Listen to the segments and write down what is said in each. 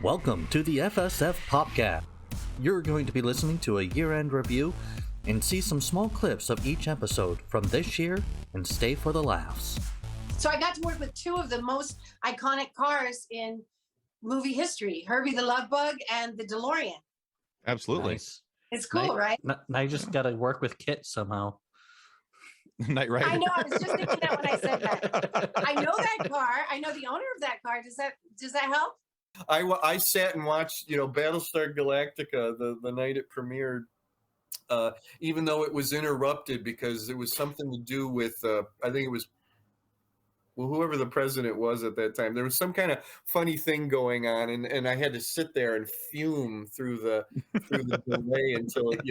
Welcome to the FSF Popcast. You're going to be listening to a year-end review and see some small clips of each episode from this year and stay for the laughs. So I got to work with two of the most iconic cars in movie history, Herbie the Love Bug and the DeLorean. Absolutely. Nice. It's cool, right? Now you just got to work with Kit somehow. Knight Rider. I know, I was just thinking that when I said that. I know that car. I know the owner of that car. Does that help? I sat and watched, Battlestar Galactica the night it premiered, even though it was interrupted because it was something to do with, I think it was, whoever the president was at that time. There was some kind of funny thing going on, and I had to sit there and fume through the delay until it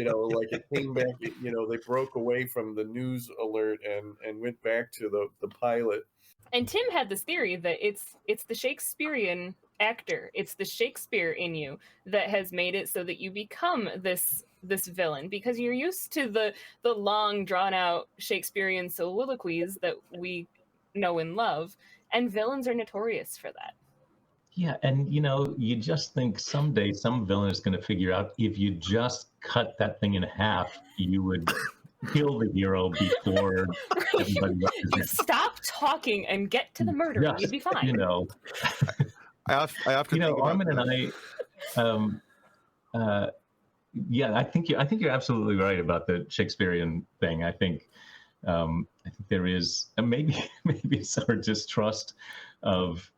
came back. They broke away from the news alert and went back to the pilot. And Tim had this theory that it's the Shakespearean actor, it's the Shakespeare in you that has made it so that you become this villain, because you're used to the long drawn out Shakespearean soliloquies that we know and love, and villains are notorious for that. Yeah, and you just think someday some villain is going to figure out if you just cut that thing in half, you would kill the hero before everybody else. Stop talking and get to the murder. Just, you'd be fine. I often think Armin and I, I think you're absolutely right about the Shakespearean thing. I think there is maybe it's our distrust of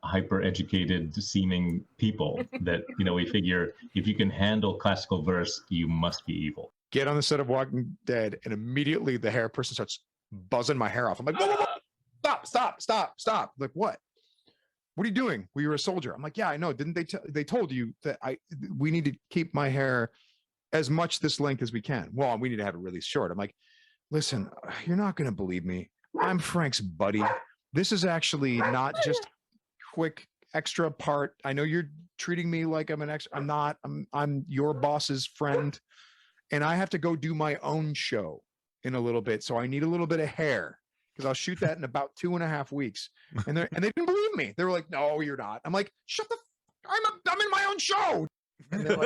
hyper educated seeming people that we figure if you can handle classical verse, you must be evil. Get on the set of Walking Dead, and immediately the hair person starts buzzing my hair off. I'm like, whoa, stop! Like, what? What are you doing? Well, you're a soldier. I'm like, yeah, I know. Didn't they told you that we need to keep my hair as much this length as we can? Well, we need to have it really short. I'm like, listen, you're not going to believe me. I'm Frank's buddy. This is actually not just quick extra part. I know you're treating me like I'm an extra. I'm not. I'm your boss's friend, and I have to go do my own show in a little bit. So I need a little bit of hair, because I'll shoot that in about 2.5 weeks. And they didn't believe me. They were like, no, you're not. I'm like, shut the I'm in my own show. And they're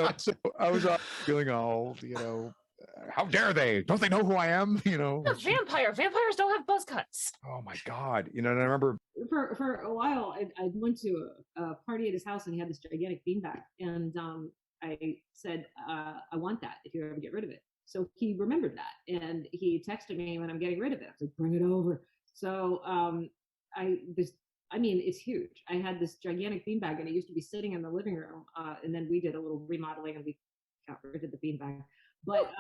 like, so I was feeling all, how dare they? Don't they know who I am? A vampire. Vampires don't have buzz cuts. Oh my God. And I remember for a while, I went to a party at his house, and he had this gigantic beanbag. And I said, I want that if you ever get rid of it. So he remembered that, and he texted me when I'm getting rid of it. I was like, bring it over. So it's huge. I had this gigantic beanbag, and it used to be sitting in the living room. And then we did a little remodeling, and we got rid of the beanbag. But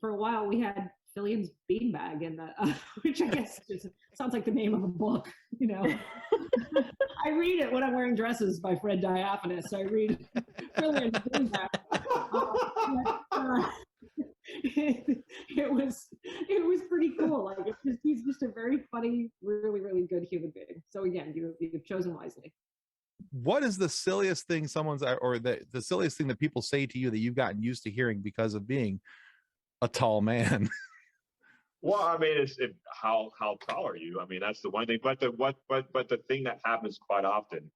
for a while, we had Fillian's beanbag, and which I guess just sounds like the name of a book. I read it when I'm wearing dresses by Fred Diaphanous. I read Fillian's beanbag. It was pretty cool. Like, he's just a very funny, really, really good human being. So again, you've chosen wisely. What is the silliest thing the silliest thing that people say to you that you've gotten used to hearing because of being a tall man? Well, I mean, how tall are you? I mean, that's the one thing. But the thing that happens quite often,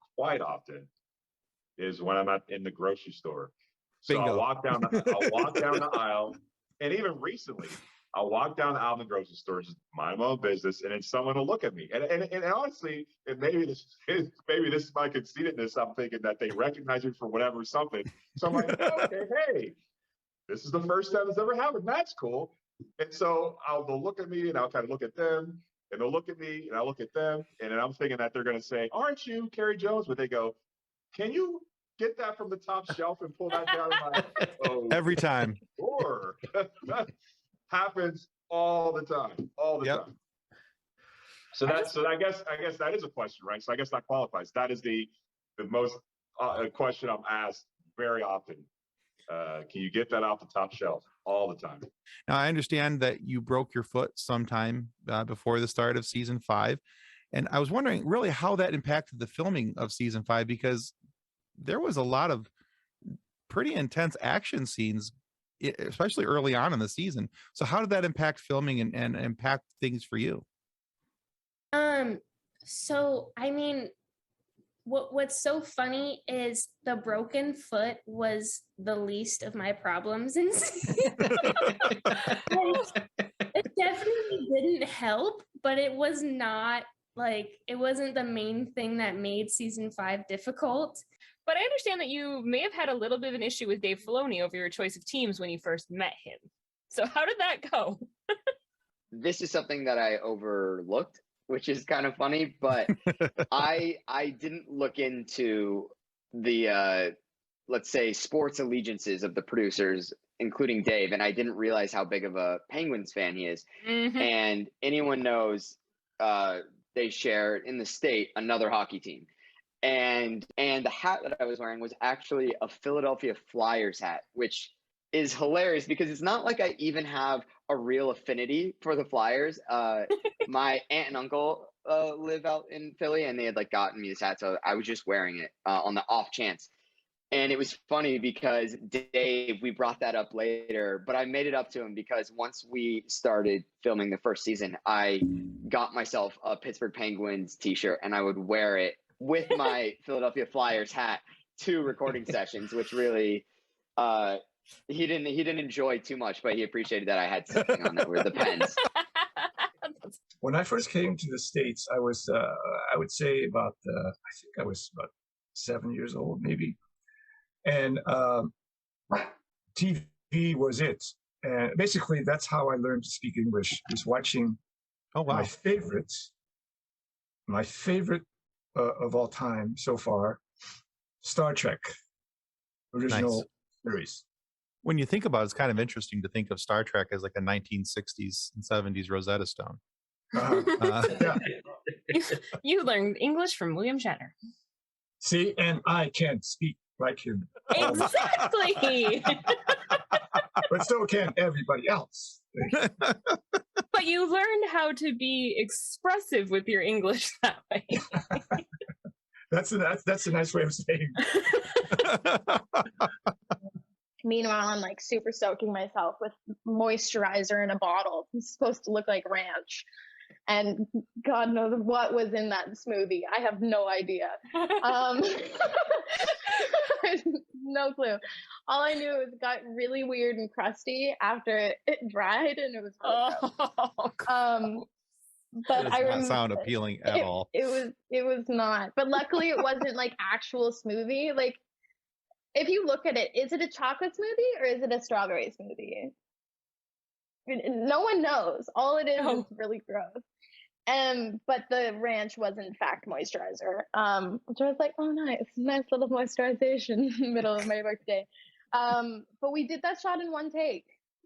is when I'm in the grocery store. So Bingo. I'll walk down the aisle, and even recently, I'll walk down the aisle in the grocery store, just mind my own business, and then someone will look at me. And honestly, and maybe this is my conceitedness. I'm thinking that they recognize me for whatever something. So I'm like, okay, hey, this is the first time it's ever happened. That's cool. And so they'll look at me, and I'll kind of look at them, and they'll look at me, and I'll look at them, and then I'm thinking that they're going to say, "Aren't you Carrie Jones?" But they go, "Can you get that from the top shelf and pull that down?" I'm like, oh, Every time. Sure. That happens all the time. Time. So I guess that is a question, right? So I guess that qualifies. That is the most question I'm asked very often. Can you get that off the top shelf? All the time. Now, I understand that you broke your foot sometime before the start of season 5. And I was wondering really how that impacted the filming of season 5, because there was a lot of pretty intense action scenes, especially early on in the season. So how did that impact filming and impact things for you? So, I mean, what's so funny is the broken foot was the least of my problems in it definitely didn't help, but it was not like it wasn't the main thing that made season 5 difficult. But I understand that you may have had a little bit of an issue with Dave Filoni over your choice of teams when you first met him. So how did that go? This is something that I overlooked, which is kind of funny, but I didn't look into the let's say sports allegiances of the producers, including Dave, and I didn't realize how big of a Penguins fan he is. Mm-hmm. And anyone knows they share in the state another hockey team. And the hat that I was wearing was actually a Philadelphia Flyers hat, which is hilarious because it's not like I even have a real affinity for the Flyers. My aunt and uncle live out in Philly, and they had like gotten me this hat, so I was just wearing it on the off chance. And it was funny because Dave, we brought that up later, but I made it up to him because once we started filming the first season, I got myself a Pittsburgh Penguins t-shirt and I would wear it with my Philadelphia Flyers hat to recording sessions, which really he didn't enjoy too much, but he appreciated that I had something on that were the pens. When I first came to the States, I was I would say about I think I was about 7 years old maybe. And TV was it. And basically, that's how I learned to speak English, was watching my favorite of all time so far, Star Trek, original series. When you think about it, it's kind of interesting to think of Star Trek as like a 1960s and 70s Rosetta Stone. Yeah. You learned English from William Shatner. See, and I can't speak like him. Exactly. But so can everybody else. But you learned how to be expressive with your English that way. That's a nice way of saying. Meanwhile, I'm like super soaking myself with moisturizer in a bottle. It's supposed to look like ranch. And God knows what was in that smoothie. I have no idea. No clue. All I knew is it got really weird and crusty after it dried, and it was really gross. But that does not sound appealing at all. It was not. But luckily, it wasn't like actual smoothie. Like, if you look at it, is it a chocolate smoothie or is it a strawberry smoothie? No one knows. All it is really gross. But the ranch was in fact moisturizer, which I was like, oh, nice little moisturization in the middle of my workday. But we did that shot in one take.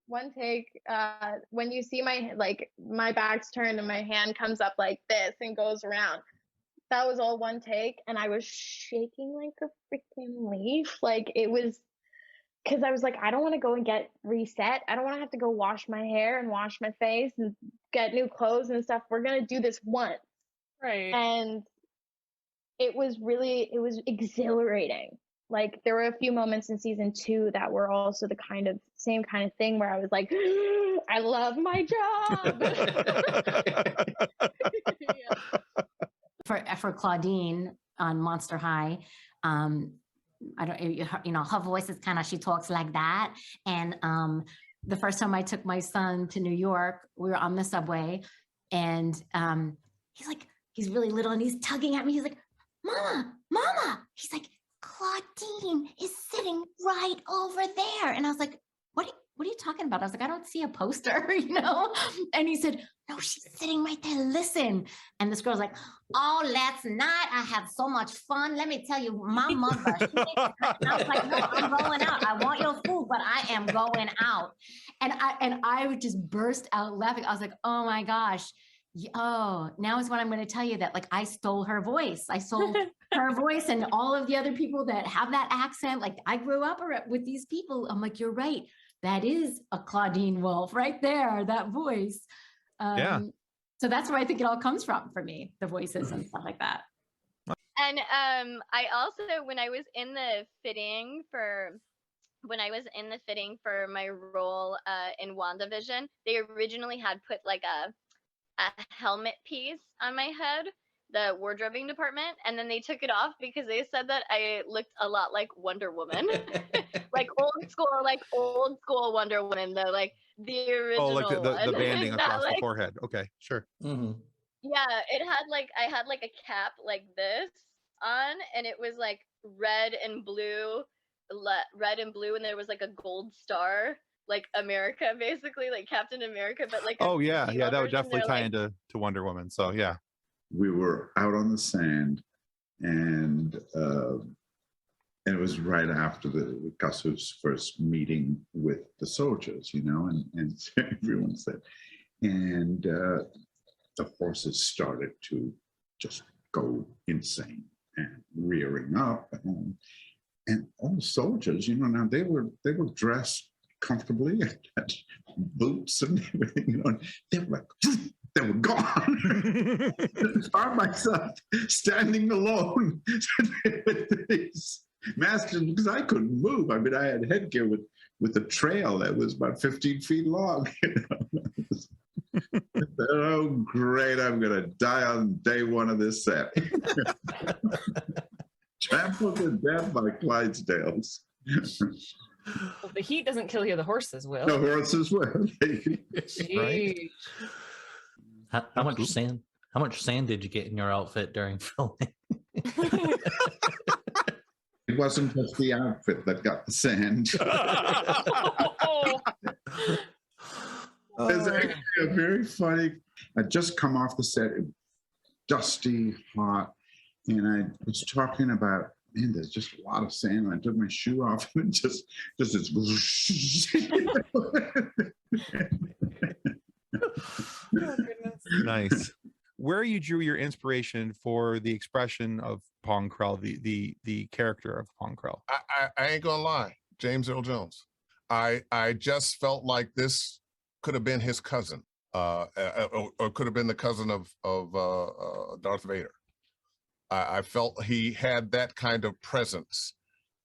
When you see my back's turned and my hand comes up like this and goes around, that was all one take, and I was shaking like a freaking leaf. Like, it was, because I was like, I don't want to go and get reset. I don't want to have to go wash my hair and wash my face and get new clothes and stuff. We're going to do this once. Right. And it was exhilarating. Like, there were a few moments in season 2 that were also the same kind of thing where I was like, I love my job. Yeah. For Claudine on Monster High, I don't, her voice is kind of, she talks like that. And the first time I took my son to New York, we were on the subway, and he's really little and he's tugging at me. He's like, Mama. He's like, Claudine is sitting right over there. And I was like, what are you talking about? I was like, I don't see a poster, And he said, no, she's sitting right there. Listen. And this girl's like, oh, let's not. I have so much fun. Let me tell you, my mother. And I was like, no, I'm going out. I want your food, but I am going out. And I would just burst out laughing. I was like, oh my gosh. Oh, now is when I'm going to tell you that, like, I stole her voice. I stole her voice, and all of the other people that have that accent. Like, I grew up with these people. I'm like, you're right. That is a Claudine Wolf right there, that voice. Yeah. So that's where I think it all comes from for me, the voices and stuff like that. And I also, when I was in the fitting for my role in WandaVision, they originally had put like a helmet piece on my head the wardrobing department, and then they took it off because they said that I looked a lot like Wonder Woman, like old school Wonder Woman, the original. Oh, like the banding Not across the forehead. Okay, sure. Mm-hmm. Yeah, I had like a cap like this on, and it was like red and blue, and there was like a gold star, like America, basically, like Captain America, but like Oh yeah, female yeah, that would version. definitely They're tie like, into Wonder Woman. So yeah. We were out on the sand, and it was right after the Gus's first meeting with the soldiers, you know, and everyone said, and the horses started to just go insane and rearing up, and all the soldiers, you know, now they were dressed comfortably, had boots and everything, you know, and they were like, they were gone. By myself, standing alone with these masters, because I couldn't move. I mean, I had headgear with a trail that was about 15 feet long. You know? Oh, great! I'm gonna die on day one of this set. Trampled to death by Clydesdales. Well, the heat doesn't kill you; the horses will. The horses will. Right? How much sand? How much sand did you get in your outfit during filming? It wasn't just the outfit that got the sand. There's actually a very funny. I'd just come off the set, dusty, hot, and I was talking about, man, there's just a lot of sand. And I took my shoe off and just this. Oh, goodness. Nice. Where you drew your inspiration for the expression of Pong Krell, the character of Pong Krell? I ain't gonna lie, James Earl Jones. I just felt like this could have been his cousin, or could have been the cousin of Darth Vader. I felt he had that kind of presence,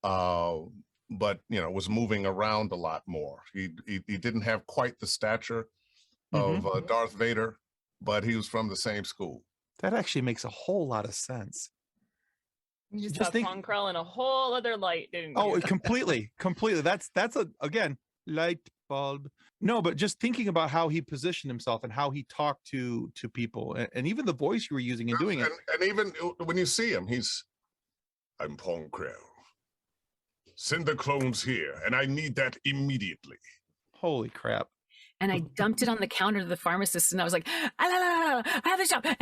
but you know, was moving around a lot more. He didn't have quite the stature of Darth Vader, but he was from the same school. That actually makes a whole lot of sense. You just saw Pong Krell in a whole other light, didn't you? Oh, completely. That's again, light bulb. No, but just thinking about how he positioned himself and how he talked to people, and even the voice you were using and doing it. And even when you see him, I'm Pong Krell. Send the clones here, and I need that immediately. Holy crap. And I dumped it on the counter to the pharmacist, and I was like, I have this job, and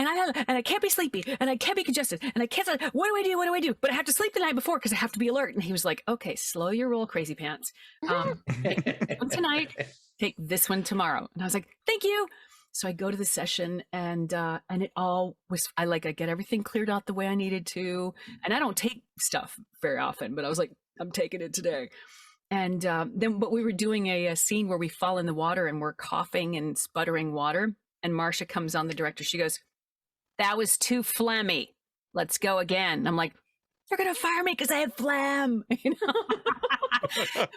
I can't be sleepy, and I can't be congested, and I can't. What do I do? What do I do? But I have to sleep the night before because I have to be alert. And he was like, okay, slow your roll, crazy pants. Take this one tonight, take this one tomorrow. And I was like, thank you. So I go to the session, and it all was. I get everything cleared out the way I needed to, and I don't take stuff very often, but I was like, I'm taking it today. And but we were doing a scene where we fall in the water and we're coughing and sputtering water. And Marcia comes on, the director. She goes, that was too phlegmy. Let's go again. And I'm like, they're going to fire me because I have phlegm. You know?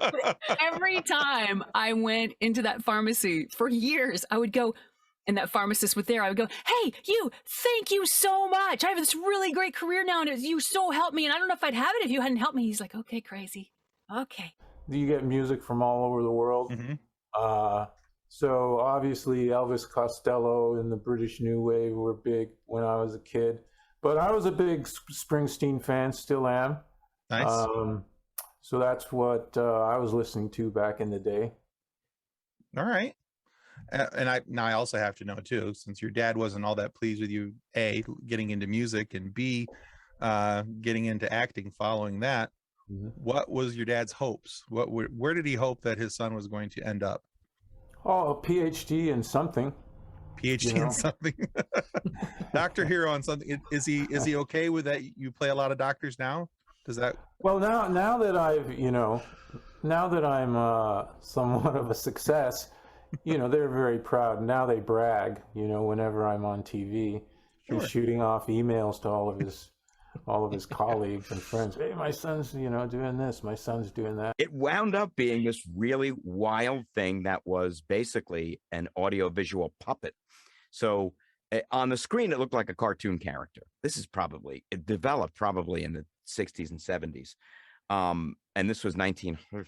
But every time I went into that pharmacy for years, I would go, and that pharmacist was there. I would go, hey, you, thank you so much. I have this really great career now, and you so helped me. And I don't know if I'd have it if you hadn't helped me. He's like, okay, crazy. Okay. You get music from all over the world. So obviously Elvis Costello and the British New Wave were big when I was a kid. But I was a big Springsteen fan, still am. Nice. So that's what I was listening to back in the day. All right. And I also have to know too, since your dad wasn't all that pleased with you, A, getting into music, and B, getting into acting following that. What was your dad's hopes? Where did he hope that his son was going to end up? Oh, a PhD in something. PhD in something. Doctor Hero on something. Is he okay with that? You play a lot of doctors now? Does that? Well, now that I'm somewhat of a success, they're very proud. Now they brag, whenever I'm on TV, he's shooting off emails to all of his colleagues and friends. Hey, my son's, doing this. My son's doing that. It wound up being this really wild thing that was basically an audiovisual puppet. So On the screen, it looked like a cartoon character. It developed probably in the 60s and 70s. And this was 1900.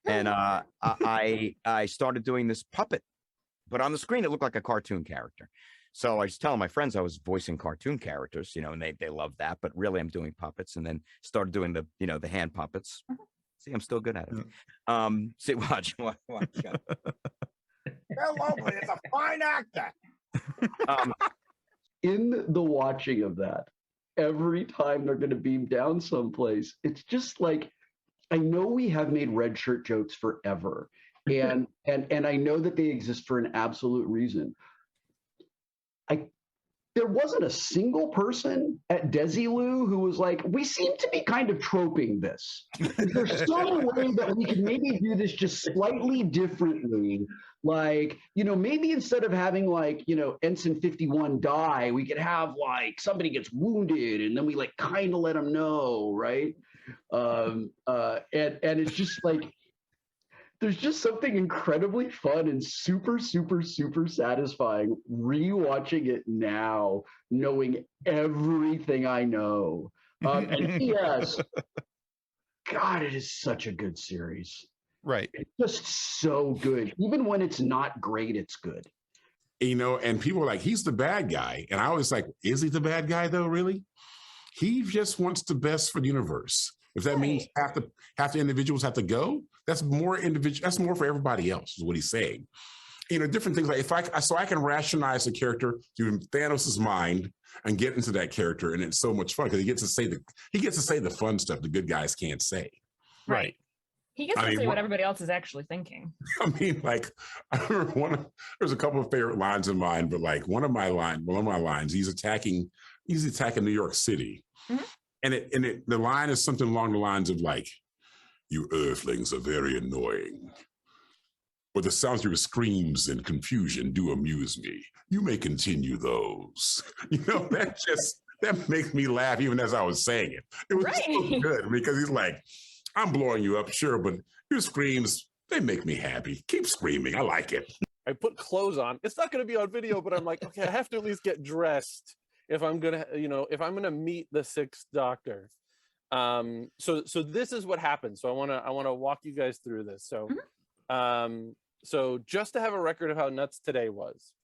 And I started doing this puppet, but on the screen, it looked like a cartoon character. So I was telling my friends I was voicing cartoon characters, and they loved that, but really I'm doing puppets, and then started doing the hand puppets. See, I'm still good at it. See, watch. They're lovely. It's a fine actor. In the watching of that, every time they're going to beam down someplace, it's just like, I know we have made red shirt jokes forever, and I know that they exist for an absolute reason. There wasn't a single person at Desilu who was like, we seem to be kind of troping this. Is there some way that we can maybe do this just slightly differently? Like, maybe instead of having Ensign 51 die, we could have somebody gets wounded and then we kind of let them know, right? And it's just there's just something incredibly fun and super, super, super satisfying rewatching it now, knowing everything I know. And yes, God, it is such a good series. Right. It's just so good. Even when it's not great, it's good. And people are like, he's the bad guy. And I was like, is he the bad guy though, really? He just wants the best for the universe. If that means half the individuals have to go, that's more for everybody else, is what he's saying. Different things so I can rationalize the character through Thanos' mind and get into that character, and it's so much fun because he gets to say the fun stuff the good guys can't say. Right. He gets to say what everybody else is actually thinking. I remember there's a couple of favorite lines of mine, but one of my lines, he's attacking New York City. Mm-hmm. And the line is something along the lines of you Earthlings are very annoying, but the sounds of your screams and confusion do amuse me. You may continue those. That makes me laugh even as I was saying it. It was so good because he's like, I'm blowing you up, sure, but your screams, they make me happy. Keep screaming. I like it. I put clothes on. It's not going to be on video, but I'm like, okay, I have to at least get dressed if I'm gonna meet the Sixth Doctor. So this is what happened. So I want to walk you guys through this. So, so just to have a record of how nuts today was,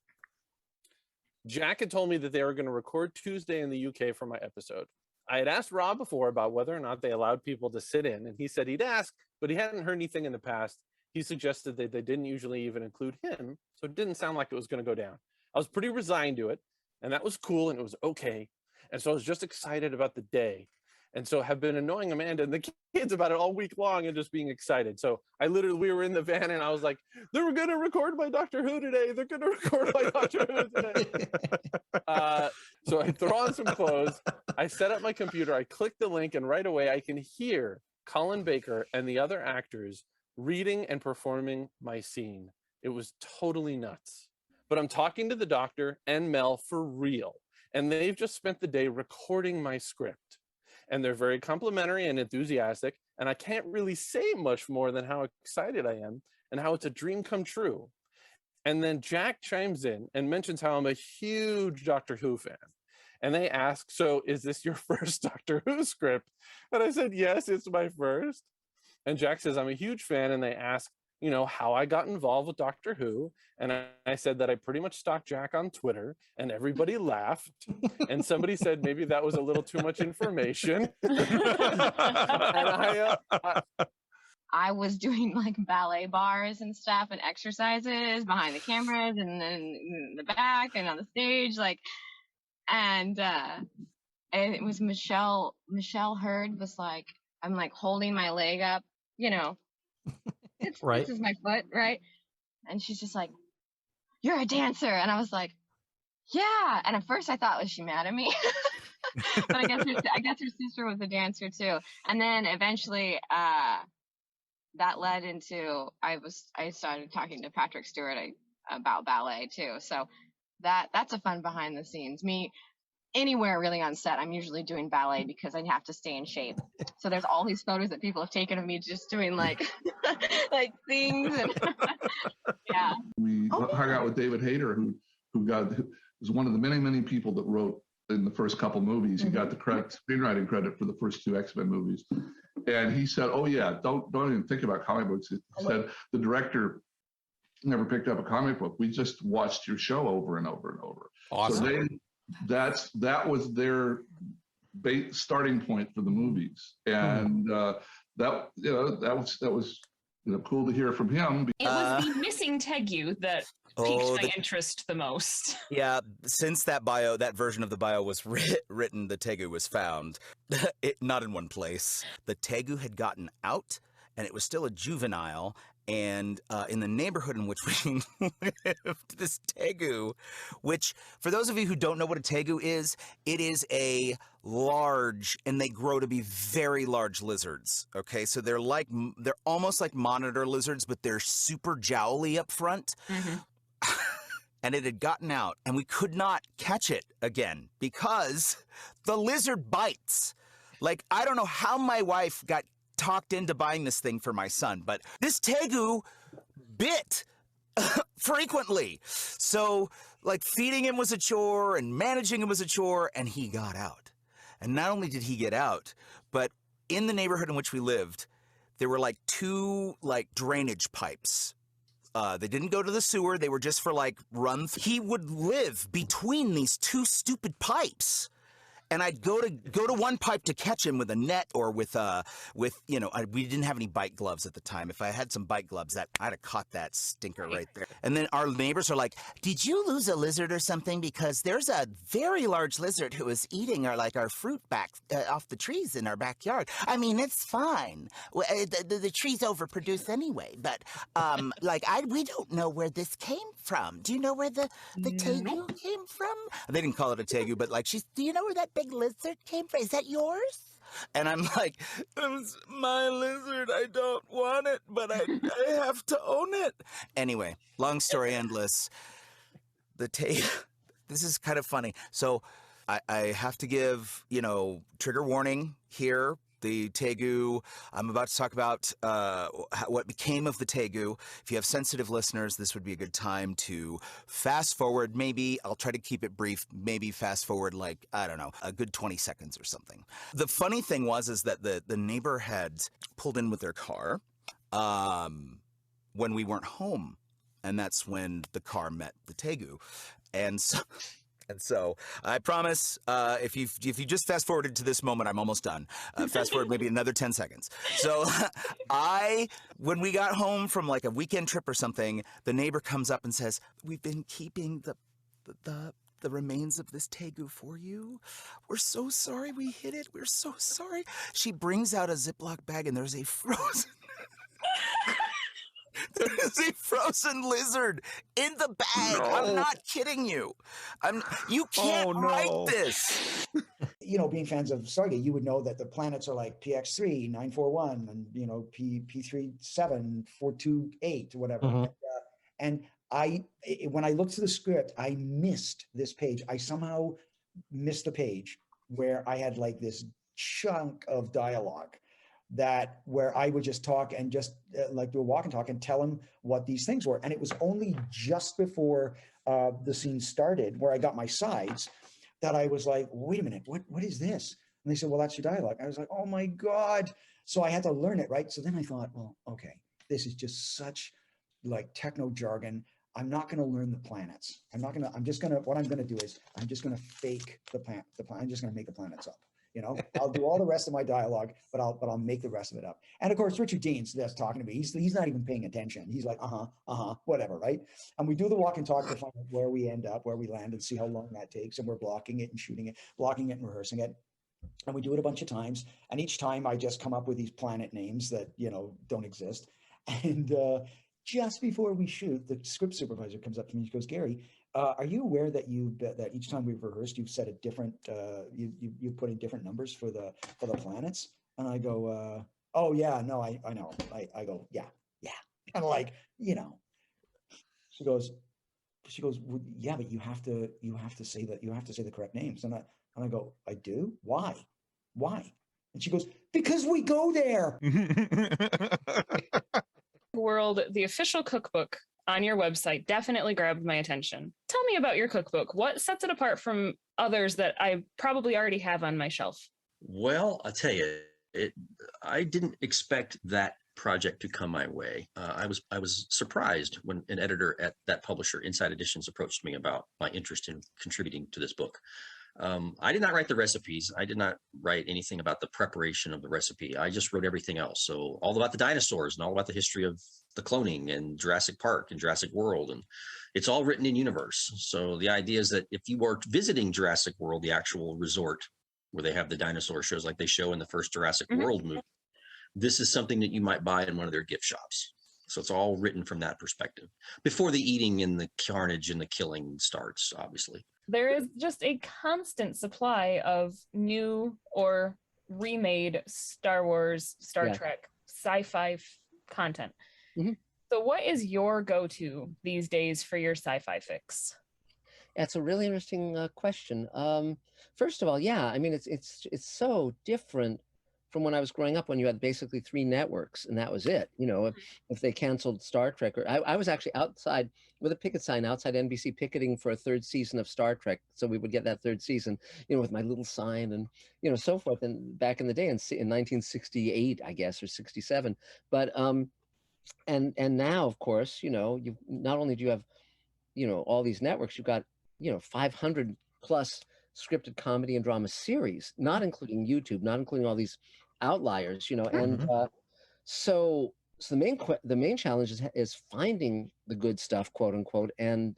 Jack had told me that they were going to record Tuesday in the UK for my episode. I had asked Rob before about whether or not they allowed people to sit in, and he said he'd ask, but he hadn't heard anything in the past. He suggested that they didn't usually even include him, so it didn't sound like it was going to go down. I was pretty resigned to it. And that was cool, and it was okay. And so I was just excited about the day. And so have been annoying Amanda and the kids about it all week long and just being excited. So we were in the van and I was like, they're going to record my Doctor Who today. They're going to record my Doctor Who today. So I throw on some clothes. I set up my computer. I click the link, and right away I can hear Colin Baker and the other actors reading and performing my scene. It was totally nuts. But I'm talking to the Doctor and Mel for real. And they've just spent the day recording my script. And they're very complimentary and enthusiastic. And I can't really say much more than how excited I am and how it's a dream come true. And then Jack chimes in and mentions how I'm a huge Doctor Who fan. And they ask, so is this your first Doctor Who script? And I said, yes, it's my first. And Jack says, I'm a huge fan. And they ask, how I got involved with Doctor Who. And I said that I pretty much stalked Jack on Twitter, and everybody laughed. And somebody said maybe that was a little too much information. I was doing ballet bars and stuff and exercises behind the cameras and then in the back and on the stage. And it was Michelle Hurd was like, I'm holding my leg up, right. This is my foot, right? And she's just like, you're a dancer. And I was like, yeah. And at first I thought, was she mad at me? But I guess her sister was a dancer too. And then eventually that led into, I started talking to Patrick Stewart about ballet too. So that's a fun behind the scenes. Me, anywhere really on set, I'm usually doing ballet because I have to stay in shape. So there's all these photos that people have taken of me just doing things and yeah. We hung out with David Hayter, who got was one of the many people that wrote in the first couple movies. He got the screenwriting credit for the first 2 X-Men movies. And he said, oh yeah, don't even think about comic books. He said, the director never picked up a comic book. We just watched your show over and over and over. Awesome. So that was their starting point for the movies. And that was cool to hear from him. It was the missing Tegu that piqued my interest the most. Yeah, since that version of the bio was written, the Tegu was found. Not in one place. The Tegu had gotten out, and it was still a juvenile. And in the neighborhood in which we lived, this Tegu, which, for those of you who don't know what a Tegu is, it is a large, and they grow to be very large lizards. Okay, so they're almost like monitor lizards, but they're super jowly up front. And it had gotten out, and we could not catch it again because the lizard bites. Like, I don't know how my wife got talked into buying this thing for my son, but this Tegu bit frequently. So, like, feeding him was a chore and managing him was a chore, and he got out. And not only did he get out, but in the neighborhood in which we lived, there were like 2 drainage pipes. They didn't go to the sewer. They were just for he would live between these 2 stupid pipes. And I'd go to one pipe to catch him with a net or with we didn't have any bite gloves at the time. If I had some bite gloves, I'd have caught that stinker right there. And then our neighbors are like, "Did you lose a lizard or something? Because there's a very large lizard who is eating our fruit back off the trees in our backyard. I mean, it's fine. The trees overproduce anyway. But we don't know where this came from. Do you know where the Tegu came from? They didn't call it a Tegu, but do you know where that big lizard came from? Is that yours?" And I'm like, "It's my lizard. I don't want it, but I have to own it." Anyway, long story endless. This is kind of funny. So I have to give, trigger warning here. The Tegu, I'm about to talk about what became of the Tegu. If you have sensitive listeners, this would be a good time to fast forward. Maybe I'll try to keep it brief. Maybe fast forward a good 20 seconds or something. The funny thing is that the neighbor had pulled in with their car when we weren't home. And that's when the car met the Tegu. And so I promise, if you just fast forwarded to this moment, I'm almost done. Fast forward maybe another 10 seconds. So when we got home from a weekend trip or something, the neighbor comes up and says, "We've been keeping the remains of this Tegu for you. We're so sorry we hid it. We're so sorry." She brings out a Ziploc bag and there's a frozen... There is a frozen lizard in the bag. No. I'm not kidding you. You can't write this. Being fans of Stargate, you would know that the planets are like PX3, 941, and P37, 428, whatever. And when I looked through the script, I missed this page. I somehow missed the page where I had this chunk of dialogue where I would just talk and just do a walk and talk and tell him what these things were. And it was only just before the scene started where I got my sides that I was like, "Wait a minute, what is this?" And they said, "Well, that's your dialogue." I was like, "Oh my God." So I had to learn it, right? So then I thought, well, okay, this is just such techno jargon. I'm not going to learn the planets. what I'm going to do is I'm just going to fake the planet. I'm just going to make the planets up. I'll do all the rest of my dialogue, but I'll make the rest of it up. And of course, Richard Dean's that's talking to me. He's not even paying attention. He's like, whatever, right? And we do the walk and talk to find out where we end up, where we land, and see how long that takes. And we're blocking it and shooting it, blocking it and rehearsing it. And we do it a bunch of times. And each time I just come up with these planet names that, don't exist. And just before we shoot, the script supervisor comes up to me and goes, "Gary, are you aware that that each time we've rehearsed, you've set a different, you put in different numbers for the planets?" And I go, "Oh yeah, no, I know." I go, yeah. Kind of She goes, "Well, yeah, but you have to say the correct names." And I go, "I do? Why? And she goes, "Because we go there." World, the official cookbook on your website definitely grabbed my attention. Tell me about your cookbook. What sets it apart from others that I probably already have on my shelf? Well, I'll tell you, I didn't expect that project to come my way. I was surprised when an editor at that publisher, Inside Editions, approached me about my interest in contributing to this book. I did not write the recipes. I did not write anything about the preparation of the recipe. I just wrote everything else. So all about the dinosaurs and all about the history of the cloning and Jurassic Park and Jurassic World. And it's all written in universe. So the idea is that if you were visiting Jurassic World, the actual resort where they have the dinosaur shows like they show in the first Jurassic World movie, this is something that you might buy in one of their gift shops. So it's all written from that perspective before the eating and the carnage and the killing starts, obviously. There is just a constant supply of new or remade Star Wars, Star Trek, sci-fi content. So what is your go-to these days for your sci-fi fix? That's a really interesting question. First of all, yeah, I mean, it's so different from when I was growing up, when you had basically 3 networks and that was it. You know, if they canceled Star Trek, or I was actually outside with a picket sign outside NBC picketing for a 3rd season of Star Trek, so we would get that 3rd season, you know, with my little sign and, you know, so forth. And back in the day, in 1968, I guess, or 67. But and now, of course, you know, you not only do you have, you know, all these networks, you've got, you know, 500 plus scripted comedy and drama series, not including YouTube, not including all these outliers, you know. And so the main challenge is finding the good stuff, quote unquote, and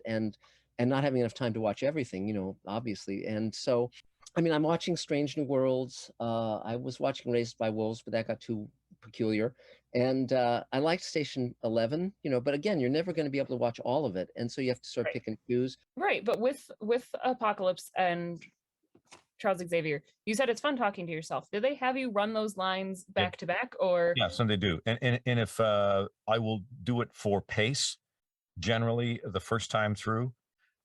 not having enough time to watch everything, you know, obviously. And so, I mean, I'm watching Strange New Worlds. I was watching Raised by Wolves, but that got too peculiar. And I liked Station 11, you know, but again, you're never going to be able to watch all of it. And so you have to sort of pick and choose. Right. But with Apocalypse and Charles Xavier, you said it's fun talking to yourself. Do they have you run those lines back to back, or? Yeah, some they do. And if I will do it for pace, generally the first time through.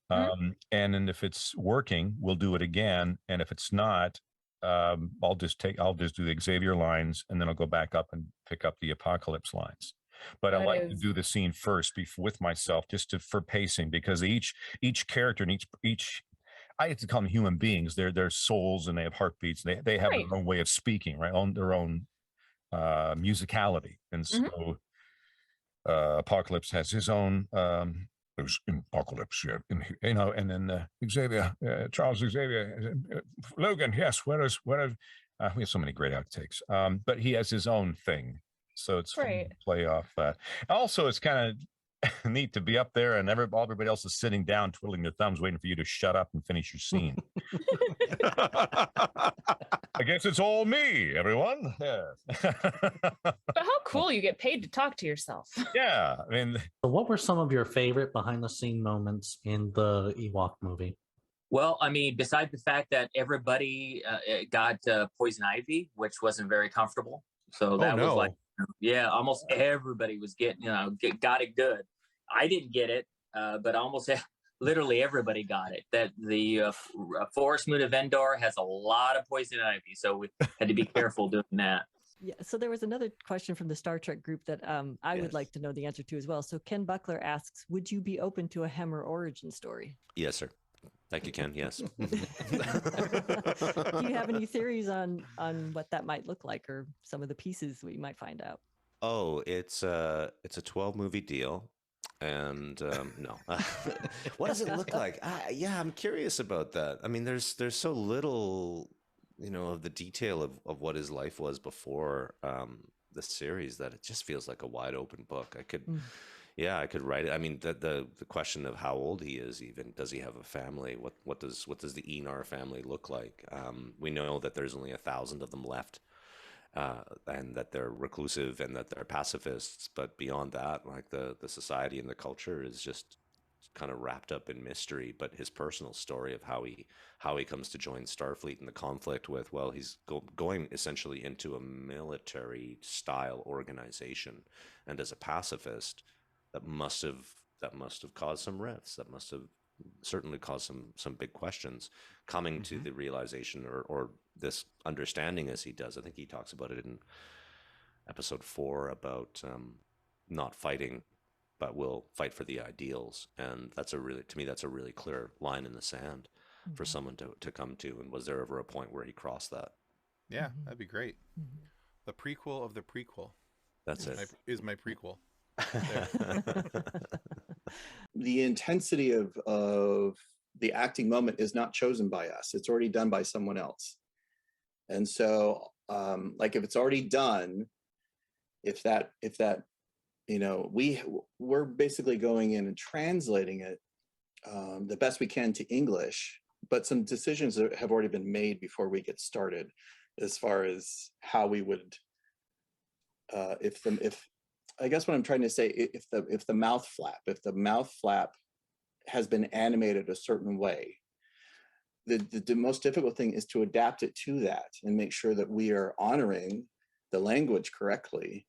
And then if it's working, we'll do it again. And if it's not, I'll just do the Xavier lines, and then I'll go back up and pick up the Apocalypse lines. But I like to do the scene first with myself, just for pacing, because each character and each I have to call them human beings. They're souls and they have heartbeats. They have their own way of speaking, right? On their own musicality. And so Apocalypse has his own there's Apocalypse, yeah, you know, and then Xavier, Charles Xavier, Logan, yes, where is we have so many great outtakes, but he has his own thing, so it's fun to play off. Also, it's kind of neat to be up there and everybody else is sitting down, twiddling their thumbs, waiting for you to shut up and finish your scene. I guess it's all me, everyone. Yeah. But how cool you get paid to talk to yourself. Yeah, I mean. So what were some of your favorite behind-the-scene moments in the Ewok movie? Well, I mean, besides the fact that everybody got poison ivy, which wasn't very comfortable. So that was like, yeah, almost everybody was getting, got it good. I didn't get it, but almost literally everybody got it. That the Forest Moon of Endor has a lot of poison ivy, so we had to be careful doing that. Yeah, so there was another question from the Star Trek group that I would like to know the answer to as well. So Ken Buckler asks, would you be open to a Hemmer origin story? Yes, sir. Thank you, Ken. Yes. Do you have any theories on what that might look like, or some of the pieces we might find out? Oh, it's a 12-movie deal. And no, what does it look like? Yeah, I'm curious about that. I mean, there's so little, of the detail of what his life was before the series that it just feels like a wide open book. I could write it. I mean, the question of how old he is, even does he have a family? What does the Enar family look like? We know that there's only 1,000 of them left. And that they're reclusive and that they're pacifists, but beyond that, like the society and the culture is just kind of wrapped up in mystery. But his personal story of how he comes to join Starfleet and the conflict with, well, he's going essentially into a military style organization, and as a pacifist, that must have caused some rifts. That must have certainly caused some big questions, coming to the realization or this understanding as he does. I think he talks about it in episode 4 about not fighting but we'll fight for the ideals. And that's to me, that's a really clear line in the sand for someone to come to. And was there ever a point where he crossed that? Yeah, that'd be great. The prequel of the prequel. That's it. Is my prequel. The intensity of the acting moment is not chosen by us. It's already done by someone else. And so, like if it's already done, if that, you know, we're basically going in and translating it the best we can to English, but some decisions have already been made before we get started, as far as how we would, if I guess what I'm trying to say, if the mouth flap has been animated a certain way, the most difficult thing is to adapt it to that and make sure that we are honoring the language correctly.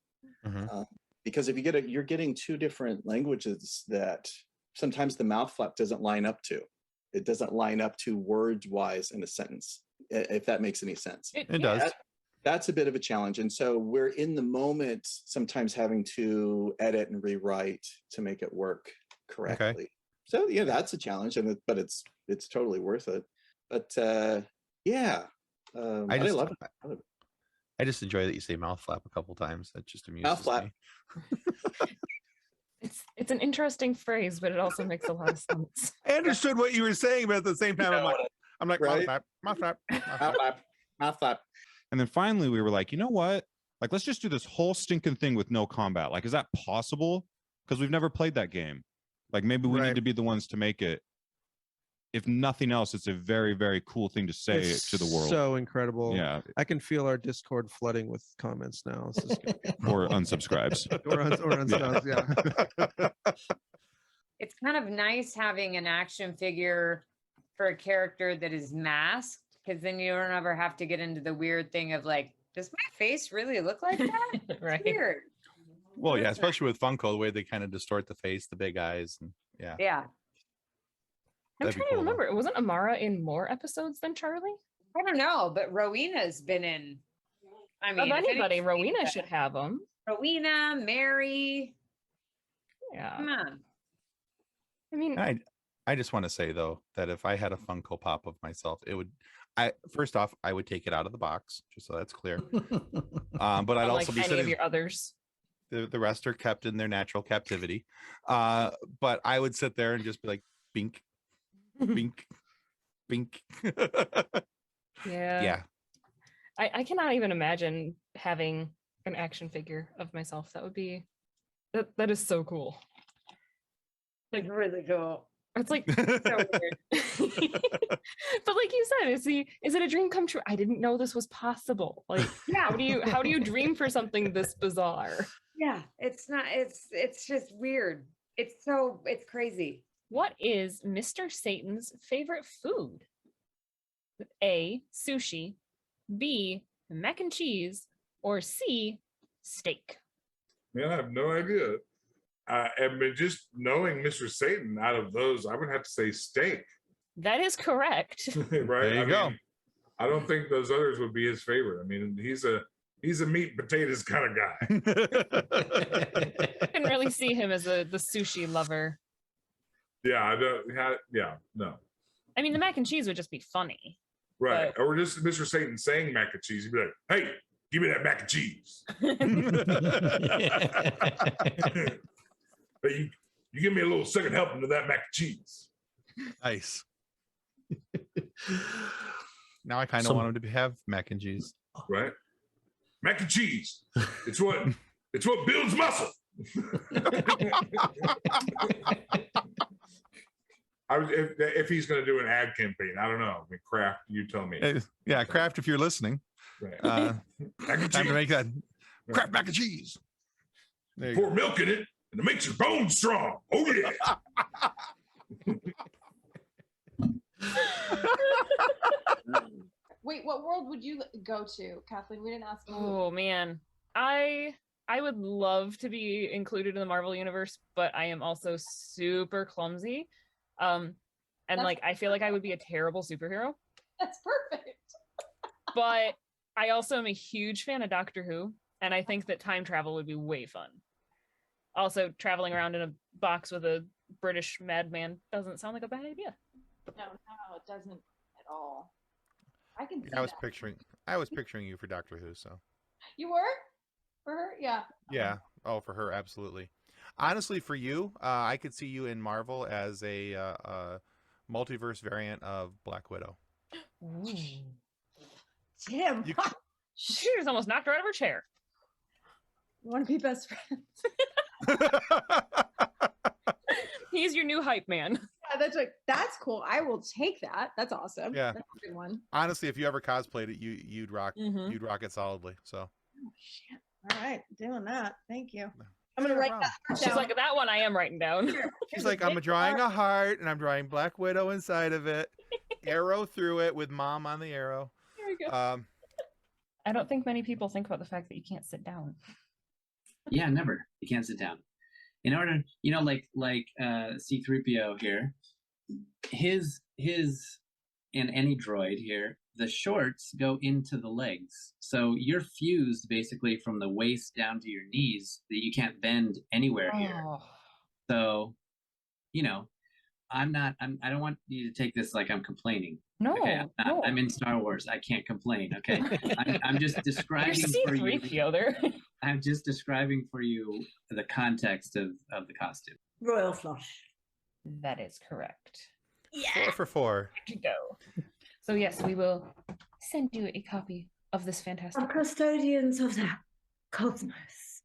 Because if you're getting two different languages that sometimes the mouth flap doesn't line up to. It doesn't line up to words wise in a sentence, if that makes any sense. It does. That's a bit of a challenge. And so we're in the moment sometimes having to edit and rewrite to make it work correctly. Okay. So yeah, that's a challenge, but it's totally worth it. But yeah, I love it. I just enjoy that you say mouth flap a couple times. That just amuses mouth flap. me. It's an interesting phrase, but it also makes a lot of sense. I understood what you were saying, but at the same time, I'm like right? mouth flap. Mouth flap. And then finally, we were like, you know what? Like, let's just do this whole stinking thing with no combat. Like, is that possible? Because we've never played that game. Like, maybe we need to be the ones to make it. If nothing else, it's a very, very cool thing to say to the world. So incredible. Yeah. I can feel our Discord flooding with comments now. This is or unsubscribes. or unsubs, yeah. It's kind of nice having an action figure for a character that is masked, because then you don't ever have to get into the weird thing of like, does my face really look like that? Right. Weird. Well, yeah, especially with Funko, the way they kind of distort the face, the big eyes, and yeah. Yeah. I'm That'd be trying to cool, remember. Wasn't Amara in more episodes than Charlie? I don't know, but Rowena's been in. I mean, of if anybody, anything, Rowena should have them. Rowena, Mary. Yeah. Come on. I mean, I just want to say though that if I had a Funko Pop of myself, it would. First off, I would take it out of the box, just so that's clear. But I'd also be any sitting. of your others. The rest are kept in their natural captivity. But I would sit there and just be like, bink, bink, bink. Yeah. Yeah. I cannot even imagine having an action figure of myself. That would be that is so cool. Like really cool. It's like so weird. But like you said, is it a dream come true? I didn't know this was possible. Like, yeah. How do you dream for something this bizarre? Yeah, it's just weird. It's crazy. What is Mr. Satan's favorite food? A, sushi, B, mac and cheese, or C, steak? Man, I have no idea. And just knowing Mr. Satan, out of those, I would have to say steak. That is correct. Right? There you go. Mean, I don't think those others would be his favorite. I mean, he's a meat and potatoes kind of guy. I can really see him as the sushi lover. Yeah, I don't. Yeah, no. I mean, the mac and cheese would just be funny. Right. Or just Mr. Satan saying mac and cheese. He'd be like, hey, give me that mac and cheese. But you give me a little second helping of that mac and cheese. Nice. Now I kind of want him to have mac and cheese. Right. Mac and cheese. It's what builds muscle. If he's going to do an ad campaign, I don't know. I mean, Kraft, you tell me. Yeah, Kraft, if you're listening, right. Mac and time to make that Kraft mac and cheese. Pour milk in it, and it makes your bones strong. Oh yeah. Wait, what world would you go to, Kathleen? We didn't ask you. Oh man, I would love to be included in the Marvel universe, but I am also super clumsy. And I feel like I would be a terrible superhero. That's perfect. But I also am a huge fan of Doctor Who, and I think that time travel would be way fun. Also, traveling around in a box with a British madman doesn't sound like a bad idea. No, it doesn't at all. I can see I was that. picturing you for Doctor Who, so. You were? For her? Yeah. Yeah. Oh, for her, absolutely. Honestly, for you, I could see you in Marvel as a multiverse variant of Black Widow. Tim. She just almost knocked her out of her chair. Want to be best friends? He's your new hype man. Yeah, that's cool. I will take that. That's awesome. Yeah. That's a good one. Honestly, if you ever cosplayed it, you'd rock it solidly. So. Oh shit. All right, doing that. Thank you. I'm gonna write that down. She's like, that one I am writing down. She's like, I'm drawing a heart and I'm drawing Black Widow inside of it. Arrow through it with mom on the arrow. There we go. I don't think many people think about the fact that you can't sit down. Yeah, never. You can't sit down. In order, like C-3PO here, his and any droid here, the shorts go into the legs. So you're fused basically from the waist down to your knees that you can't bend anywhere here. So, I don't want you to take this like I'm complaining. No, okay? I'm in Star Wars. I can't complain. Okay. I'm just describing for you. I'm just describing for you the context of the costume. Royal flush. That is correct. Yeah. 4 for 4. To go. So yes, we will send you a copy of this fantastic. Custodians of the cosmos.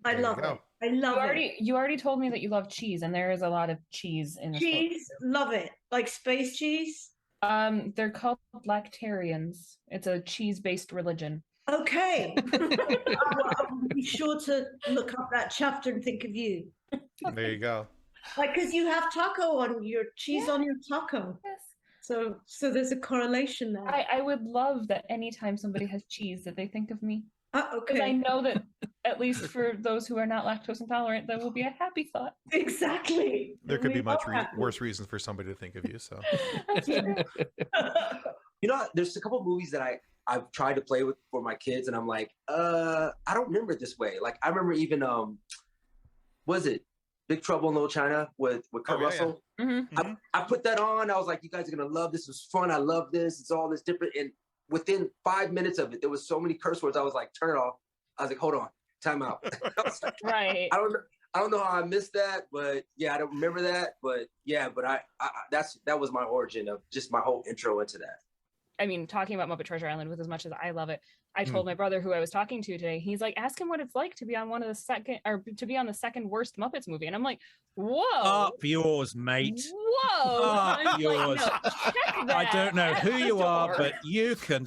I love it. I love it. You already told me that you love cheese, and there is a lot of cheese in this cheese. Love it. Like space cheese. They're called Lactarians. It's a cheese-based religion. Okay. I'll be sure to look up that chapter and think of you. There you go. Like, because you have taco on your cheese on your taco. Yes. So there's a correlation there. I would love that anytime somebody has cheese that they think of me. Okay. Because I know that at least for those who are not lactose intolerant, that will be a happy thought. Exactly. There could be much worse reasons for somebody to think of you. So. There's a couple of movies that I've tried to play with for my kids, and I'm like, I don't remember it this way. Like I remember even was it Big Trouble in Little China with Kurt Russell? Yeah. Mm-hmm. I put that on. I was like, you guys are gonna love this. It was fun. I love this. It's all this different. And within 5 minutes of it, there was so many curse words. I was like, turn it off. I was like, hold on, time out. Like, right. I don't know how I missed that, but yeah, I don't remember that. But yeah, but that was my origin of just my whole intro into that. I mean, talking about Muppet Treasure Island with as much as I love it, I told my brother who I was talking to today, he's like, ask him what it's like to be on to be on the second worst Muppets movie. And I'm like, whoa. Up yours, mate. Whoa. Up yours. Like, no, I don't know who you are, but you can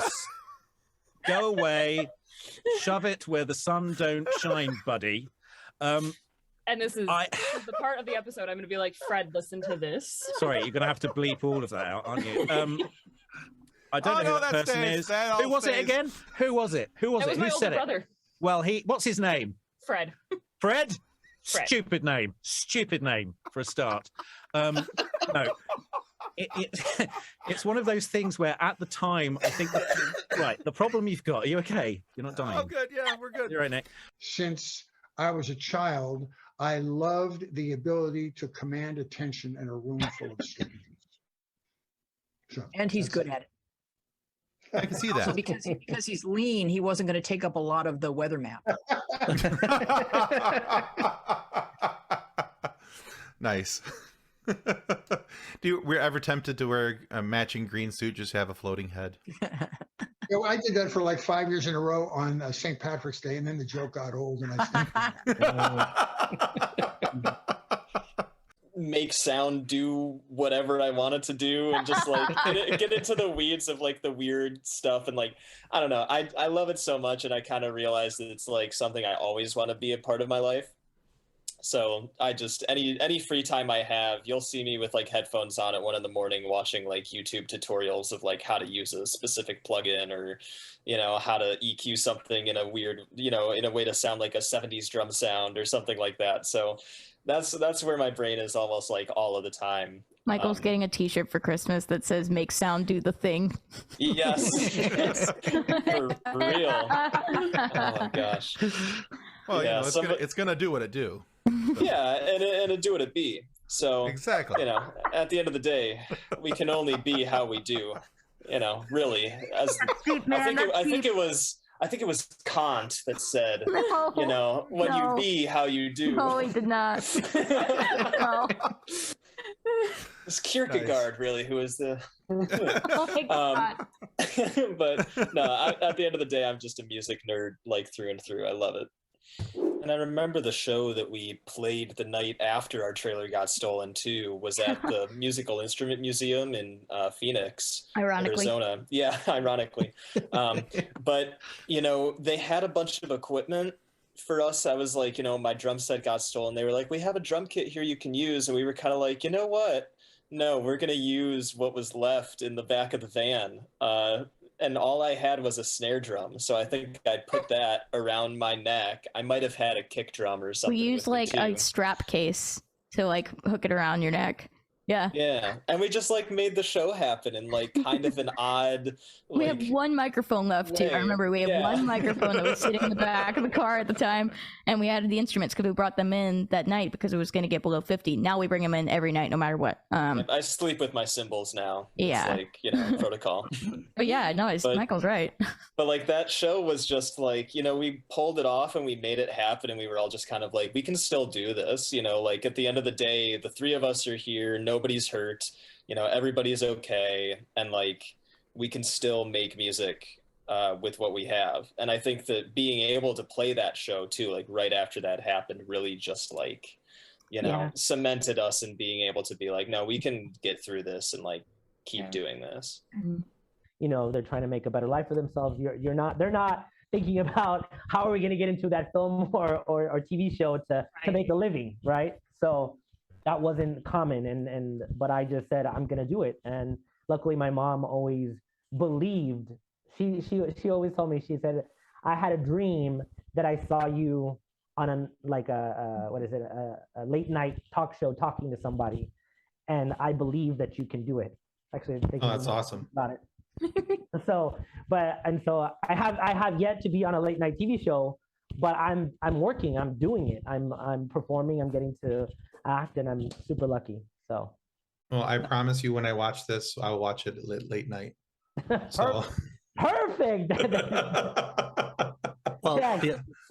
go away, shove it where the sun don't shine, buddy. And this is the part of the episode I'm going to be like, Fred, listen to this. Sorry, you're going to have to bleep all of that out, aren't you? I don't know who that person is. Who was it again? Who was it? Who said it? Brother. Well, what's his name? Fred. Fred? Stupid name for a start. No, it's one of those things where at the time I think right. The problem you've got. Are you okay? You're not dying. Oh, good. Yeah, we're good. You're right, Nick. Since I was a child, I loved the ability to command attention in a room full of strangers. So, and he's good at it. I can see that. Also because he's lean, he wasn't going to take up a lot of the weather map. Nice. Were you ever tempted to wear a matching green suit, just have a floating head? Yeah, well, I did that for like 5 years in a row on St. Patrick's Day, and then the joke got old, and I stopped. Make sound do whatever I wanted to do, and just like get into the weeds of like the weird stuff, and like I don't know, I love it so much, and I kind of realized that it's like something I always want to be a part of my life. So I just any free time I have, you'll see me with like headphones on at 1 a.m. watching like YouTube tutorials of like how to use a specific plugin, or how to EQ something in a weird in a way to sound like a 70s drum sound or something like that. So that's where my brain is almost like all of the time. Michael's getting a t-shirt for Christmas that says "Make sound do the thing." Yes, for real. Oh my gosh. Well, it's gonna do what it do. Yeah, and it'd do what it be. So exactly, at the end of the day, we can only be how we do. Really, as I think it was Kant that said, when you be how you do. No, he did not. No. It's Kierkegaard, really, who is the. Oh my God. But no, at the end of the day, I'm just a music nerd, like through and through. I love it. And I remember the show that we played the night after our trailer got stolen too was at the Musical Instrument Museum in Phoenix, Ironically. Arizona. Yeah, ironically. But they had a bunch of equipment for us. I was like, my drum set got stolen. They were like, we have a drum kit here you can use, and we were kind of like, you know what? No, we're gonna use what was left in the back of the van. And all I had was a snare drum, so I think I put that around my neck. I might have had a kick drum or something. We used like a strap case to like hook it around your neck. Yeah. Yeah, and we just like made the show happen in like kind of an odd. We have one microphone left too. I remember we had one microphone that was sitting in the back of the car at the time, and we added the instruments because we brought them in that night because it was going to get below 50. Now we bring them in every night, no matter what. I sleep with my cymbals now. Yeah. It's like protocol. But yeah, no, Michael's right. But like that show was just like we pulled it off and we made it happen, and we were all just kind of like, we can still do this. Like at the end of the day, the three of us are here. Nobody's hurt, everybody's okay, and like we can still make music with what we have. And I think that being able to play that show too, like right after that happened, really just like cemented us in being able to be like, no, we can get through this and like keep doing this. They're trying to make a better life for themselves. They're not thinking about how are we going to get into that film or TV show to make a living, right? So that wasn't common, but I just said I'm gonna do it, and luckily my mom always believed. She always told me, she said, I had a dream that I saw you on a late night talk show talking to somebody, and I believe that you can do it. Actually, that's awesome about it. So I have yet to be on a late night TV show, but I'm working, I'm doing it, I'm performing, I'm getting to act, and I'm super lucky. So well, I promise you, when I watch this, I'll watch it late night. So perfect. Well,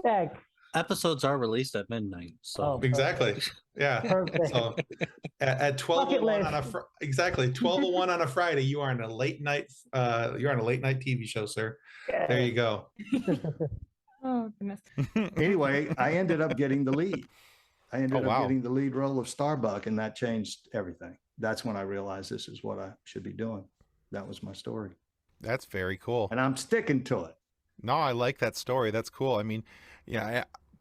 check. Episodes are released at midnight, so exactly. Yeah. Perfect. So at 12:01 on exactly 12:01 on a Friday, you are on a late night. You're on a late night TV show, sir. Yeah. There you go. Oh goodness. Anyway, I ended up getting the lead. I ended up getting the lead role of Starbuck, and that changed everything. That's when I realized this is what I should be doing. That was my story. That's very cool. And I'm sticking to it. No, I like that story. That's cool. I mean,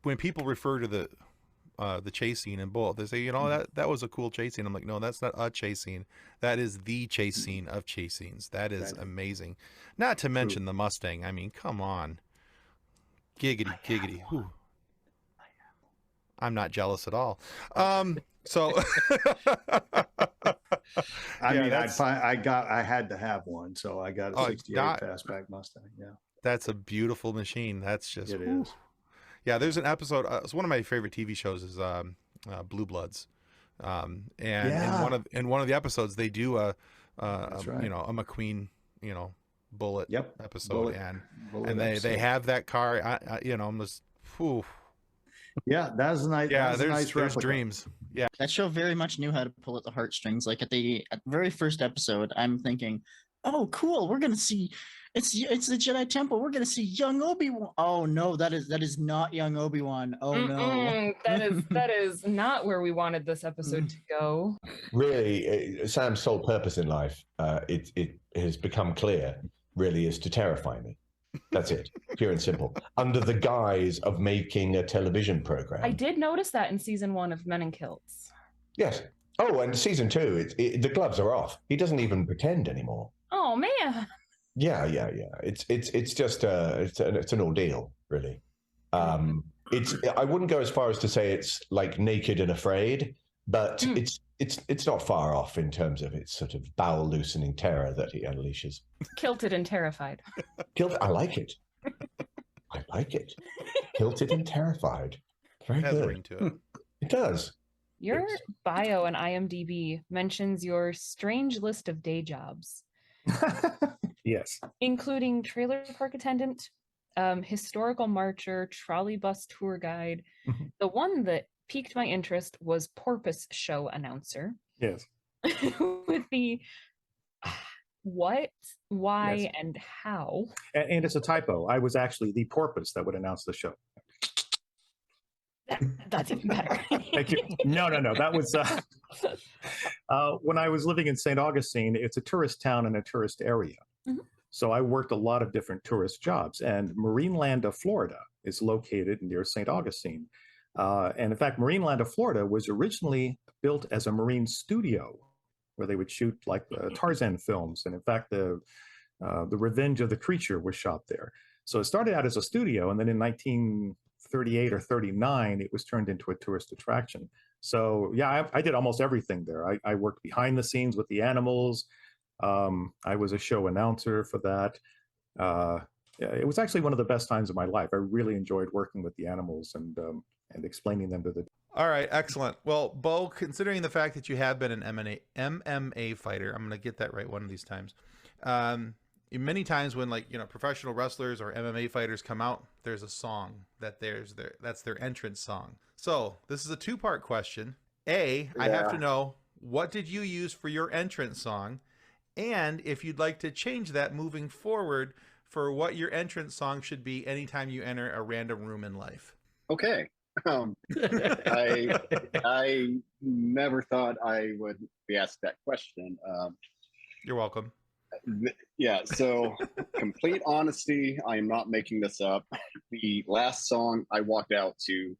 when people refer to the chase scene in Bullet, they say, that was a cool chase scene. I'm like, no, that's not a chase scene. That is the chase scene of chase scenes. That is amazing. Not to mention the Mustang. I mean, come on. Giggity. Whew. I'm not jealous at all. So I had to have one, so I got a 68 fastback Mustang. Yeah. That's a beautiful machine. That's just it is. Yeah, there's an episode. It's one of my favorite TV shows is Blue Bloods, and in one of the episodes they do a McQueen Bullet episode, and they have that car. I'm just Yeah, that's nice. Yeah, there's dreams. Yeah, that show very much knew how to pull at the heartstrings. Like at the very first episode, I'm thinking, "Oh, cool! We're gonna see it's the Jedi Temple. We're gonna see young Obi-Wan." Oh no, that is not young Obi-Wan. Oh no, that is not where we wanted this episode to go. Really, Sam's sole purpose in life, it has become clear, really, is to terrify me. That's it, pure and simple. Under the guise of making a television program. I did notice that in season 1 of Men in Kilts. Yes. Oh, and season 2, the gloves are off. He doesn't even pretend anymore. Oh man. Yeah. It's just it's an ordeal, really. I wouldn't go as far as to say it's like Naked and Afraid, but it's not far off in terms of its sort of bowel loosening terror that he unleashes. Kilted and terrified. I like it. I like it. Kilted and terrified. Very good. To It does. Your bio on IMDb mentions your strange list of day jobs. Yes. Including trailer park attendant, historical marcher, trolley bus tour guide. Mhm. The one that piqued my interest was porpoise show announcer. Yes. With the what, why, Yes. and how. And it's a typo. I was actually the porpoise that would announce the show. That's even better. Thank you. No. That was when I was living in St. Augustine. It's a tourist town and a tourist area. Mhm. So I worked a lot of different tourist jobs. And Marineland of Florida is located near St. Augustine. And in fact, Marineland of Florida was originally built as a marine studio where they would shoot like the Tarzan films. And in fact, the Revenge of the Creature was shot there. So it started out as a studio, and then in 1938 or 39, it was turned into a tourist attraction. So yeah, I did almost everything there. I worked behind the scenes with the animals. I was a show announcer for that. It was actually one of the best times of my life. I really enjoyed working with the animals and explaining them to the. All right, excellent. Well, Bo, considering the fact that you have been an MMA fighter, I'm going to get that right one of these times. Many times when professional wrestlers or MMA fighters come out, there's a song that's their entrance song. So this is a two-part question. I have to know, what did you use for your entrance song? And if you'd like to change that moving forward for what your entrance song should be anytime you enter a random room in life. Okay. I never thought I would be asked that question. You're welcome. Yeah, so complete honesty, I am not making this up. The last song I walked out to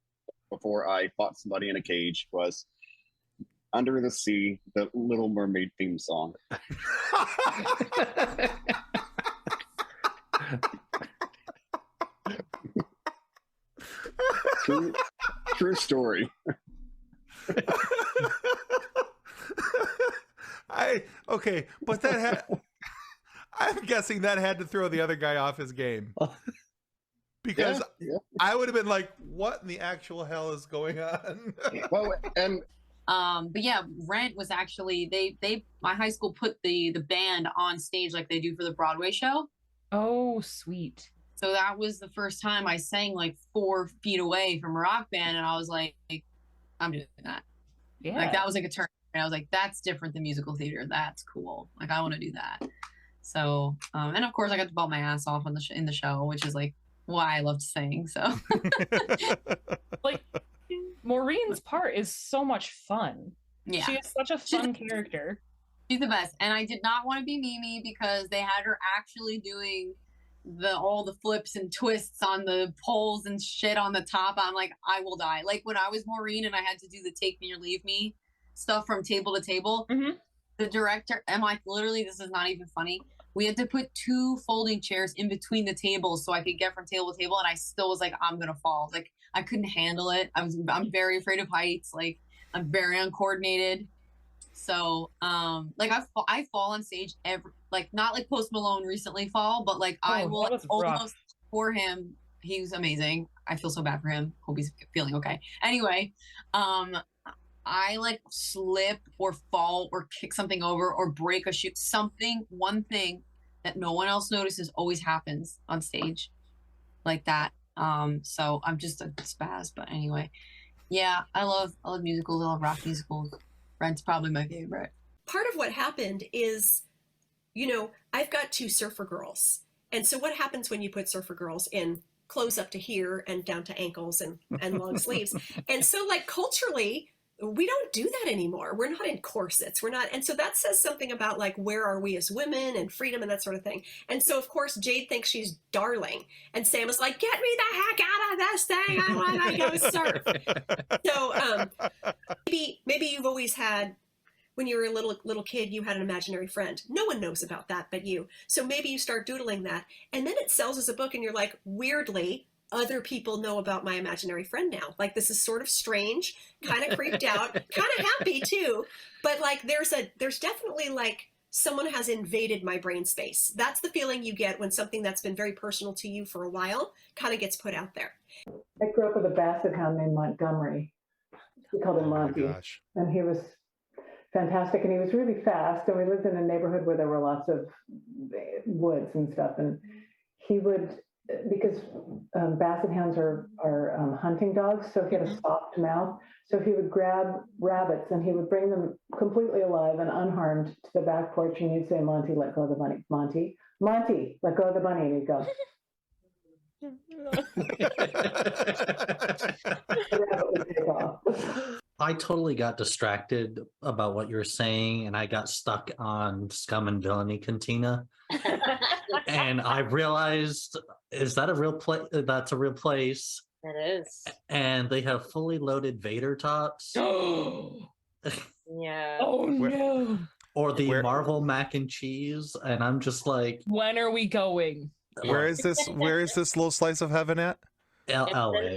before I fought somebody in a cage was Under the Sea, the Little Mermaid theme song. True story. But I'm guessing that had to throw the other guy off his game. Because I would have been like, what in the actual hell is going on? But yeah, Rent was actually my high school put the band on stage like they do for the Broadway show. Oh, sweet. So that was the first time I sang like 4 feet away from a rock band, and I was like, I'm doing that. Yeah. Like that was like a turn. And I was like, that's different than musical theater. That's cool. Like I want to do that. So, and of course I got to ball my ass off on in the show, which is like why I love to sing. So like Maureen's part is so much fun. Yeah. She is such a fun character. She's the best. And I did not want to be Mimi because they had her actually doing all the flips and twists on the poles and shit on the top. I'm like, I will die. Like when I was Maureen and I had to do the take me or leave me stuff from table to table, the director, and like literally, this is not even funny. We had to put 2 folding chairs in between the tables so I could get from table to table. And I still was like, I'm going to fall. Like I couldn't handle it. I'm very afraid of heights. Like I'm very uncoordinated. So, like I fall on stage not like Post Malone recently fall, but like I will almost for him. He's amazing. I feel so bad for him. Hope he's feeling okay. Anyway, I like slip or fall or kick something over or break a shoe. One thing that no one else notices always happens on stage like that. So I'm just a spaz, but anyway, yeah, I love musicals. I love rock musicals. Rent's probably my favorite. Part of what happened is, I've got 2 surfer girls. And so what happens when you put surfer girls in clothes up to here and down to ankles and long sleeves? And so like culturally, we don't do that anymore. We're not in corsets. We're not. And so that says something about like, where are we as women and freedom and that sort of thing. And so of course, Jade thinks she's darling. And Sam is like, get me the heck out of this thing. I want to go surf. So maybe you've always had, when you were a little kid, you had an imaginary friend. No one knows about that but you. So maybe you start doodling that. And then it sells as a book and you're like, weirdly, other people know about my imaginary friend now. Like this is sort of strange, kind of creeped out, kind of happy too. But like there's definitely like someone has invaded my brain space. That's the feeling you get when something that's been very personal to you for a while kind of gets put out there. I grew up with a basset hound named Montgomery. We called him Monty. And he was fantastic. And he was really fast. And we lived in a neighborhood where there were lots of woods and stuff. And he would, because basset hounds are hunting dogs, so he had a soft mouth. So he would grab rabbits and he would bring them completely alive and unharmed to the back porch, and you'd say, "Monty, let go of the bunny. Monty, Monty, let go of the bunny," and he'd go. I totally got distracted about what you were saying, and I got stuck on Scum and Villainy Cantina. And I realized, is that a real place? That's a real place. It is. And they have fully loaded Vader tots. Yeah. Oh no. Or the Marvel mac and cheese. And I'm just like, when are we going? Where is this little slice of heaven at? It's in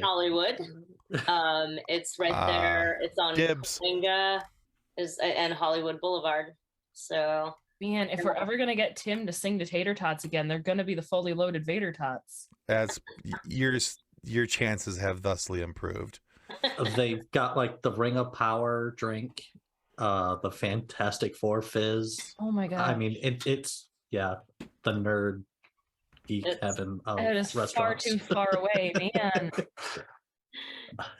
Hollywood. It's right there. It's on Coalinga and Hollywood Boulevard. So man, if we're ever gonna get Tim to sing to Tater Tots again, they're gonna be the fully loaded Vader Tots. That's your chances have thusly improved. They've got like the Ring of Power drink, the Fantastic Four fizz. Oh my god! I mean, it's the nerd geek heaven of restaurants. Far too far away, man.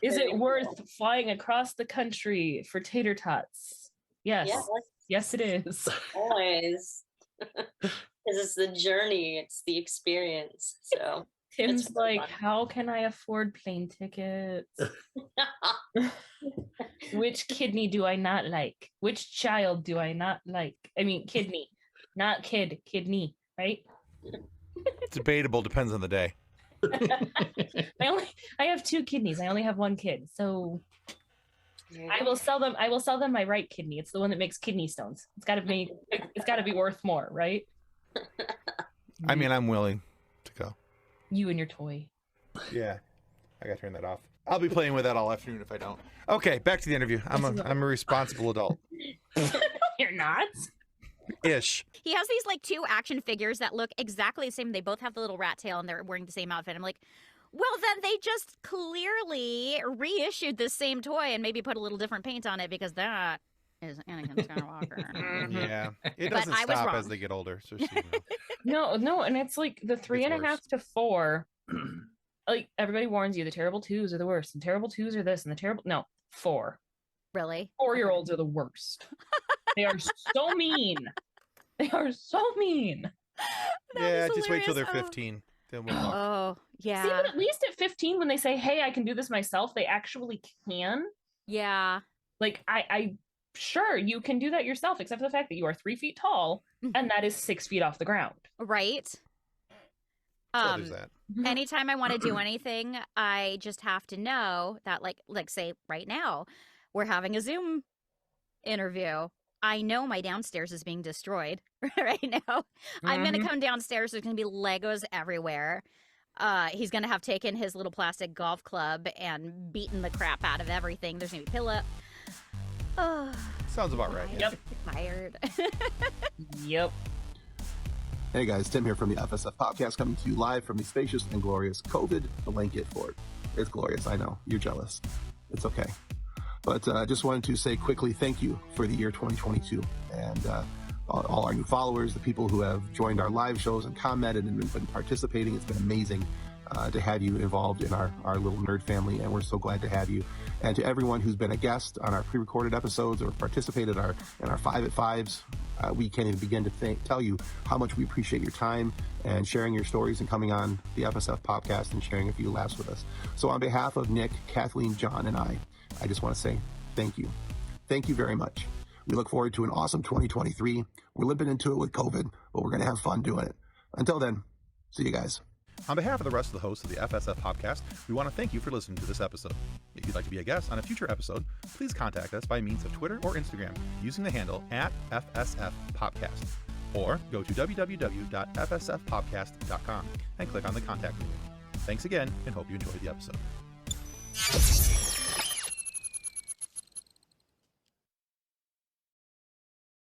Is it worth flying across the country for tater tots? Yes. Yes, it is. Always. Because it's the journey, it's the experience. So Tim's like, how can I afford plane tickets? Which kidney do I not like? Which child do I not like? I mean, kidney, not kid, kidney, right? Debatable, depends on the day. I have 2 kidneys. I only have 1 kid, so I will sell them. I will sell them my right kidney. It's the one that makes kidney stones. It's got to be worth more, right? I mean, I'm willing to go. You and your toy. Yeah, I gotta turn that off. I'll be playing with that all afternoon if I don't. Okay, back to the interview. I'm a responsible adult. You're not. Ish. He has these like 2 action figures that look exactly the same. They both have the little rat tail and they're wearing the same outfit. I'm like, well, then they just clearly reissued the same toy and maybe put a little different paint on it, because that is Anakin Skywalker. Yeah, it doesn't stop as they get older. So No, and it's like the 3.5 to 4. Like everybody warns you, the terrible 2s are the worst, and terrible 2s are this, and the 4. Really? 4-year-olds are the worst. They are so mean. They are so mean. Yeah, just wait till they're 15. Then we'll talk. Oh, yeah. See, but at least at 15, when they say, "Hey, I can do this myself," they actually can. Yeah. Like I sure you can do that yourself, except for the fact that you are 3 feet tall, and that is 6 feet off the ground. Right. There's that. Anytime I want to do anything, I just have to know that, like say right now, we're having a Zoom interview. I know my downstairs is being destroyed right now. I'm going to come downstairs. There's going to be Legos everywhere. He's going to have taken his little plastic golf club and beaten the crap out of everything. There's going to be pillow. Oh, sounds about right. Yep. Tired. Yep. Hey guys, Tim here from the FSF Podcast, coming to you live from the spacious and glorious COVID blanket fort. It's glorious, I know. You're jealous. It's okay. But I just wanted to say quickly thank you for the year 2022 and all our new followers, the people who have joined our live shows and commented and been participating. It's been amazing to have you involved in our little nerd family, and we're so glad to have you. And to everyone who's been a guest on our pre-recorded episodes or participated in our 5 at 5s, we can't even begin to tell you how much we appreciate your time and sharing your stories and coming on the FSF Podcast and sharing a few laughs with us. So on behalf of Nick, Kathleen, John, and I just want to say thank you. Thank you very much. We look forward to an awesome 2023. We're limping into it with COVID, but we're going to have fun doing it. Until then, see you guys. On behalf of the rest of the hosts of the FSF Podcast, we want to thank you for listening to this episode. If you'd like to be a guest on a future episode, please contact us by means of Twitter or Instagram using the handle @FSFPodcast, or go to www.fsfpodcast.com and click on the contact link. Thanks again, and hope you enjoyed the episode.